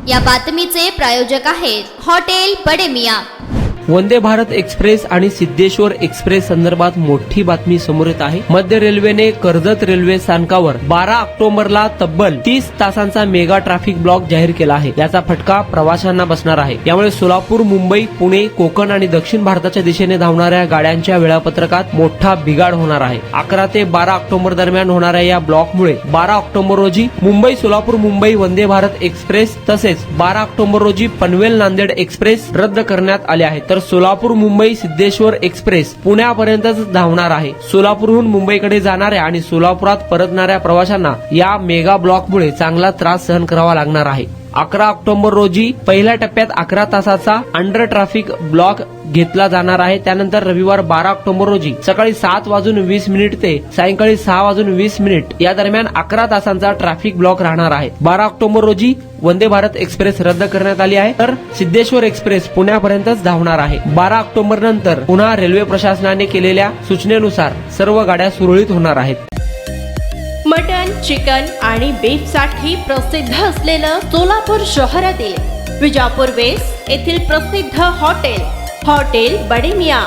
या बातमीचे प्रायोजक आहेत हॉटेल बडे मियां। वंदे भारत एक्सप्रेस आणि सिद्धेश्वर एक्सप्रेस संदर्भात मोठी बातमी समोर येत आहे। मध्य रेल्वेने कर्जत रेल्वे स्थानकावर 12 ऑक्टोबरला तब्बल 30 तासांचा मेगा ट्रॅफिक ब्लॉक जाहीर केला आहे। याचा फटका प्रवाशांना बसणार आहे। यामुळे सोलापूर, मुंबई, पुणे, कोकण आणि दक्षिण भारताच्या दिशेने धावणाऱ्या गाड्यांच्या वेळापत्रकात मोठा बिघाड होणार आहे। 11 ते 12 ऑक्टोबर दरम्यान होणाऱ्या या ब्लॉकमुळे 12 ऑक्टोबर रोजी मुंबई सोलापूर मुंबई वंदे भारत एक्सप्रेस तसेच 12 ऑक्टोबर रोजी पनवेल नांदेड एक्सप्रेस रद्द करण्यात आले आहेत। तर सोलापूर मुंबई सिद्धेश्वर एक्सप्रेस पुण्यापर्यंतच धावणार आहे। सोलापूरहून मुंबईकडे जाणाऱ्या आणि सोलापुरात परतणाऱ्या प्रवाशांना या मेगा ब्लॉकमुळे चांगला त्रास सहन करावा लागणार आहे। 11 ऑक्टोबर रोजी पहिल्या टप्प्यात 11 तासाचा अंडर ट्रॅफिक ब्लॉक घेतला जाणार आहे। त्यानंतर रविवार 12 ऑक्टोबर रोजी सकाळी 7:20 ते सायंकाळी 6:20 या दरम्यान 11 तासांचा ट्रॅफिक ब्लॉक राहणार आहे। 12 ऑक्टोबर रोजी वंदे भारत एक्सप्रेस रद्द करण्यात आली आहे, तर सिद्धेश्वर एक्सप्रेस पुण्यापर्यंतच धावणार आहे। 12 ऑक्टोबर नंतर पुन्हा रेल्वे प्रशासनाने केलेल्या सूचनेनुसार सर्व गाड्या सुरळीत होणार आहेत। मटन, चिकन आणि बीफ साठी प्रसिद्ध असलेलं सोलापूर शहरातील विजापूर वेस्ट येथील प्रसिद्ध हॉटेल बडे मियां।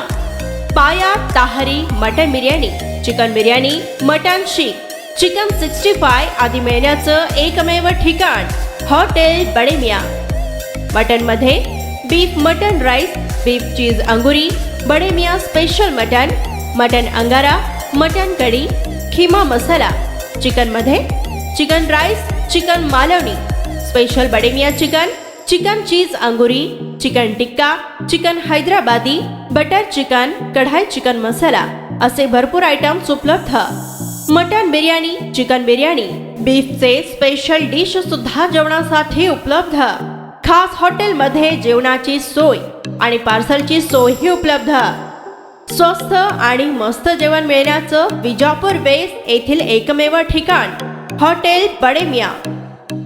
पाया, ताहरी, mutton biryani, chicken biryani, mutton seekh, chicken 65 आदी मिळण्याचं एकमेव ठिकाण हॉटेल बडे मियां। मटन मध्ये beef mutton rice, beef cheese अंगुरी, बडे मियां स्पेशल मटन अंगारा, मटन कढी, खिमा मसाला। चिकन मध्ये chicken rice, chicken Malvani, special Bade Miyan chicken cheese अंगुरी, chicken tikka, chicken Hyderabadi, butter chicken, kadai chicken masala असे भरपूर आयटम्स उपलब्ध। मटन बिर्याणी, चिकन बिर्याणी, बीफचे स्पेशल डिश सुद्धा जेवणासाठी उपलब्ध। खास हॉटेलमध्ये जेवणाची सोय आणि पार्सलची सोयही उपलब्ध। स्वस्त आणि मस्त जेवण मिळण्याचं विजापूर वेस्ट येथील एकमेव ठिकाण हॉटेल बडे मियां।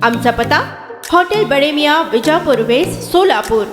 आमचा पत्ता हॉटेल बडे मियां, विजापूर वेस्ट, सोलापूर।